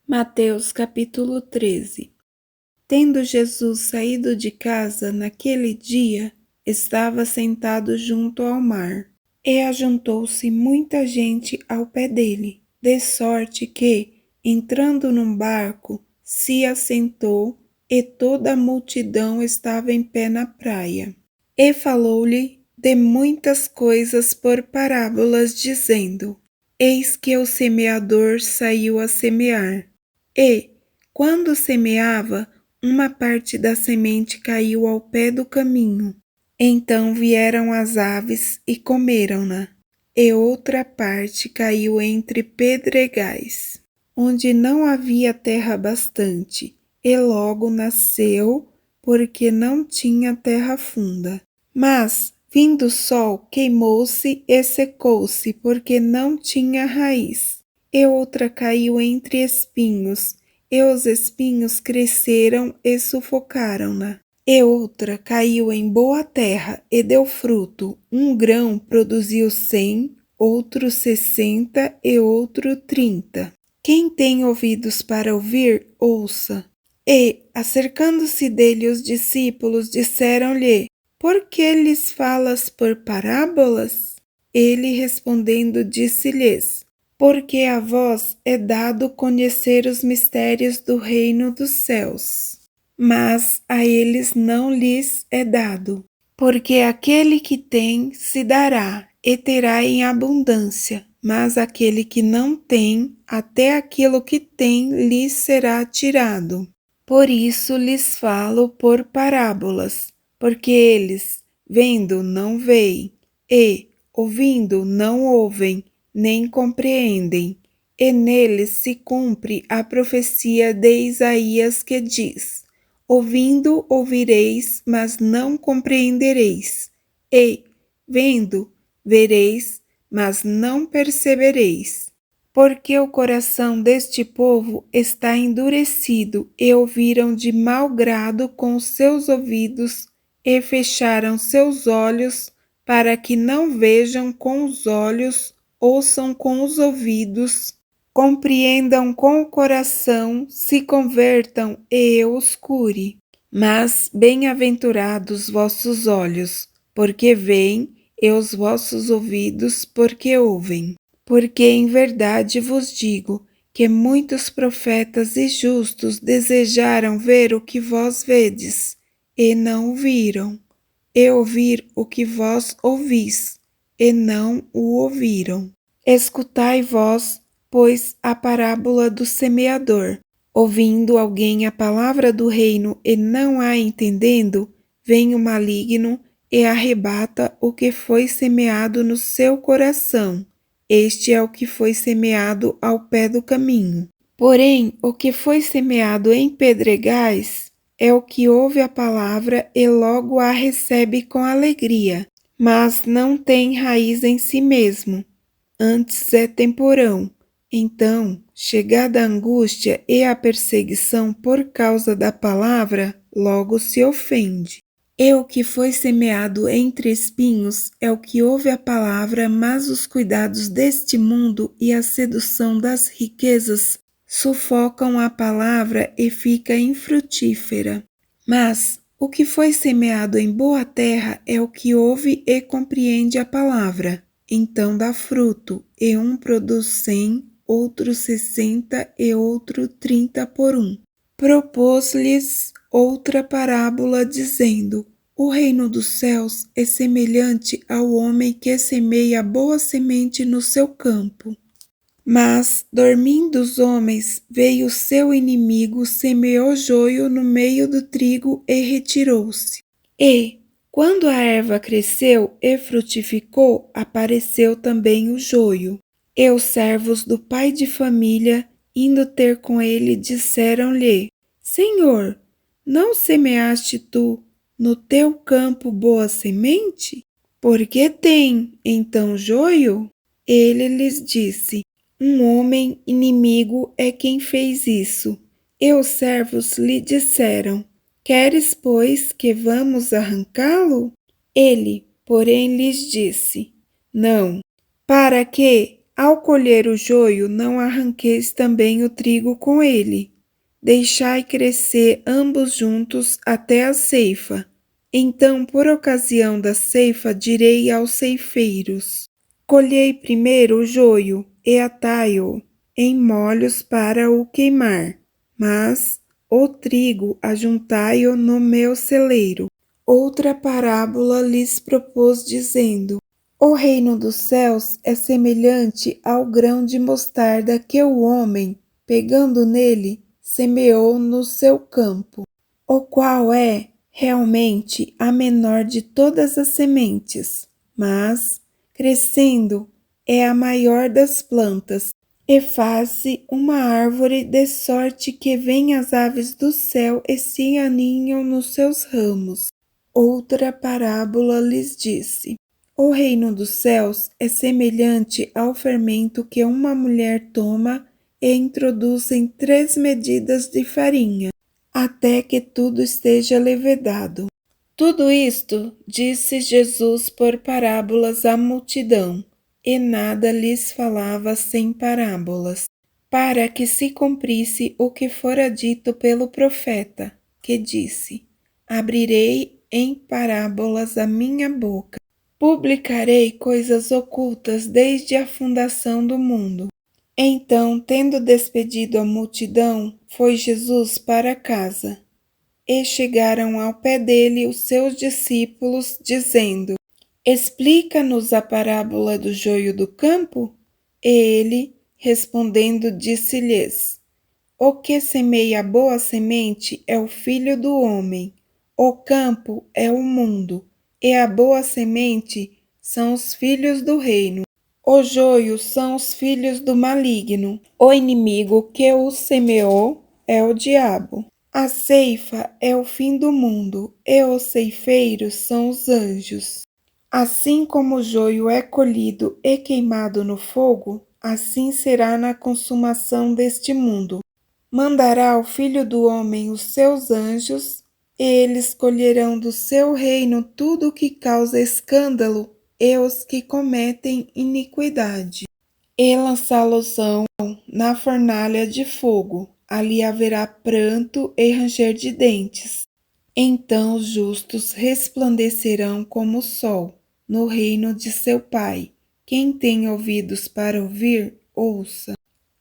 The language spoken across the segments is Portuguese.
Mateus capítulo 13. Tendo Jesus saído de casa naquele dia, estava sentado junto ao mar, e ajuntou-se muita gente ao pé dele, de sorte que, entrando num barco, se assentou, e toda a multidão estava em pé na praia. E falou-lhe de muitas coisas por parábolas, dizendo: Eis que o semeador saiu a semear. E, quando semeava, uma parte da semente caiu ao pé do caminho. Então vieram as aves e comeram-na. E outra parte caiu entre pedregais, onde não havia terra bastante, e logo nasceu, porque não tinha terra funda. Mas, vindo o sol, queimou-se e secou-se, porque não tinha raiz. E outra caiu entre espinhos, e os espinhos cresceram e sufocaram-na. E outra caiu em boa terra e deu fruto. Um grão produziu 100, outro 60 e outro 30. Quem tem ouvidos para ouvir, ouça. E, acercando-se dele os discípulos, disseram-lhe: Por que lhes falas por parábolas? Ele respondendo disse-lhes: Porque a vós é dado conhecer os mistérios do reino dos céus, mas a eles não lhes é dado. Porque aquele que tem se dará e terá em abundância, mas aquele que não tem, até aquilo que tem lhe será tirado. Por isso lhes falo por parábolas, porque eles, vendo, não veem, e, ouvindo, não ouvem, nem compreendem. E neles se cumpre a profecia de Isaías que diz: Ouvindo, ouvireis, mas não compreendereis. E, vendo, vereis, mas não percebereis. Porque o coração deste povo está endurecido, e ouviram de mau grado com os seus ouvidos, e fecharam seus olhos, para que não vejam com os olhos, ouçam com os ouvidos, compreendam com o coração, se convertam e eu os cure. Mas bem-aventurados vossos olhos, porque veem, e os vossos ouvidos, porque ouvem. Porque em verdade vos digo que muitos profetas e justos desejaram ver o que vós vedes, e não o viram, e ouvir o que vós ouvis, e não o ouviram. Escutai vós, pois, a parábola do semeador. Ouvindo alguém a palavra do reino e não a entendendo, vem o maligno e arrebata o que foi semeado no seu coração. Este é o que foi semeado ao pé do caminho. Porém, o que foi semeado em pedregais é o que ouve a palavra e logo a recebe com alegria, mas não tem raiz em si mesmo, antes é temporão. Então, chegada a angústia e a perseguição por causa da palavra, logo se ofende. E o que foi semeado entre espinhos é o que ouve a palavra, mas os cuidados deste mundo e a sedução das riquezas sufocam a palavra e fica infrutífera. Mas o que foi semeado em boa terra é o que ouve e compreende a palavra. Então dá fruto, e um produz 100, outro 60 e outro 30 por um. Propôs-lhes outra parábola, dizendo: O reino dos céus é semelhante ao homem que semeia boa semente no seu campo. Mas, dormindo os homens, veio seu inimigo, semeou joio no meio do trigo e retirou-se. E, quando a erva cresceu e frutificou, apareceu também o joio. E os servos do pai de família, indo ter com ele, disseram-lhe: Senhor, não semeaste tu no teu campo boa semente? Por que tem então joio? Ele lhes disse: Um homem inimigo é quem fez isso. E os servos lhe disseram: Queres, pois, que vamos arrancá-lo? Ele, porém, lhes disse: Não, para que, Ao colher o joio, não arranqueis também o trigo com ele. Deixai crescer ambos juntos até a ceifa. Então, por ocasião da ceifa, direi aos ceifeiros: colhei primeiro o joio e atai-o em molhos para o queimar, mas o trigo ajuntai-o no meu celeiro. Outra parábola lhes propôs, dizendo: o reino dos céus é semelhante ao grão de mostarda que o homem, pegando nele, semeou no seu campo, o qual é realmente a menor de todas as sementes, mas, crescendo, é a maior das plantas, e faz-se uma árvore de sorte que vêm as aves do céu e se aninham nos seus ramos. Outra parábola lhes disse: o reino dos céus é semelhante ao fermento que uma mulher toma e introduz em 3 medidas de farinha, até que tudo esteja levedado. Tudo isto disse Jesus por parábolas à multidão, e nada lhes falava sem parábolas, para que se cumprisse o que fora dito pelo profeta, que disse: abrirei em parábolas a minha boca, publicarei coisas ocultas desde a fundação do mundo. Então, tendo despedido a multidão, foi Jesus para casa. E chegaram ao pé dele os seus discípulos, dizendo: explica-nos a parábola do joio do campo? E ele, respondendo, disse-lhes: o que semeia a boa semente é o Filho do homem. O campo é o mundo, e a boa semente são os filhos do reino. O joio são os filhos do maligno. O inimigo que o semeou é o diabo. A ceifa é o fim do mundo, e os ceifeiros são os anjos. Assim como o joio é colhido e queimado no fogo, assim será na consumação deste mundo. Mandará o Filho do homem os seus anjos, e eles colherão do seu reino tudo o que causa escândalo e os que cometem iniquidade, e lançá-los-ão na fornalha de fogo. Ali haverá pranto e ranger de dentes. Então os justos resplandecerão como o sol no reino de seu Pai. Quem tem ouvidos para ouvir, ouça.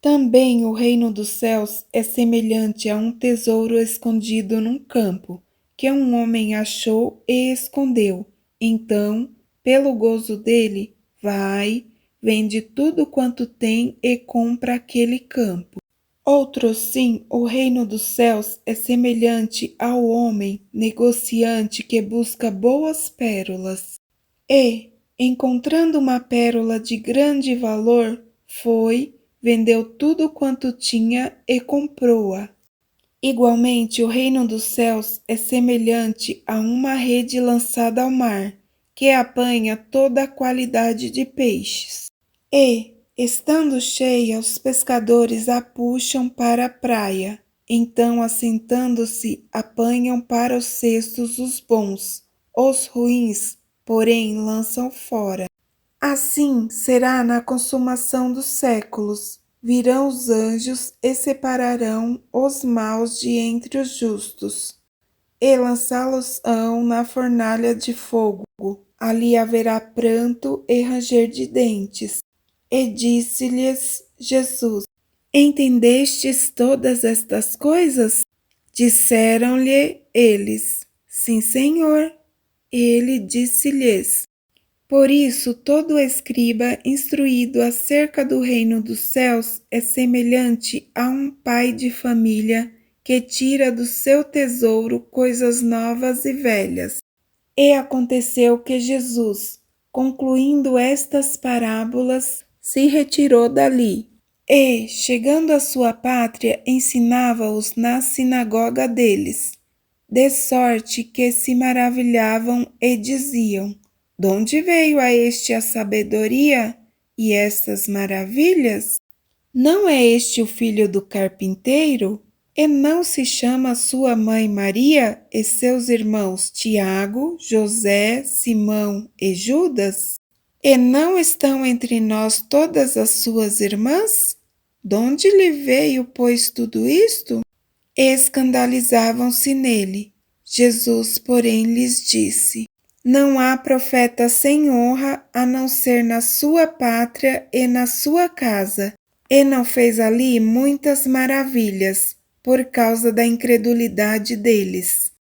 Também o reino dos céus é semelhante a um tesouro escondido num campo, que um homem achou e escondeu. Então, pelo gozo dele, vai, vende tudo quanto tem e compra aquele campo. Outro sim, o reino dos céus é semelhante ao homem negociante que busca boas pérolas. E, encontrando uma pérola de grande valor, foi, vendeu tudo quanto tinha e comprou-a. Igualmente, o reino dos céus é semelhante a uma rede lançada ao mar, que apanha toda a qualidade de peixes. E, estando cheia, os pescadores a puxam para a praia. Então, assentando-se, apanham para os cestos os bons, os ruins, porém, lançam fora. Assim será na consumação dos séculos. Virão os anjos e separarão os maus de entre os justos, e lançá-los-ão na fornalha de fogo. Ali haverá pranto e ranger de dentes. E disse-lhes Jesus: entendestes todas estas coisas? Disseram-lhe eles: sim, Senhor. Ele disse-lhes: por isso, todo escriba instruído acerca do reino dos céus é semelhante a um pai de família que tira do seu tesouro coisas novas e velhas. E aconteceu que Jesus, concluindo estas parábolas, se retirou dali. E, chegando à sua pátria, ensinava-os na sinagoga deles, de sorte que se maravilhavam e diziam: donde veio a este a sabedoria e estas maravilhas? Não é este o filho do carpinteiro? E não se chama sua mãe Maria e seus irmãos Tiago, José, Simão e Judas? E não estão entre nós todas as suas irmãs? Donde lhe veio, pois, tudo isto? Escandalizavam-se nele. Jesus, porém, lhes disse: Não há profeta sem honra a não ser na sua pátria e na sua casa. E não fez ali muitas maravilhas, por causa da incredulidade deles.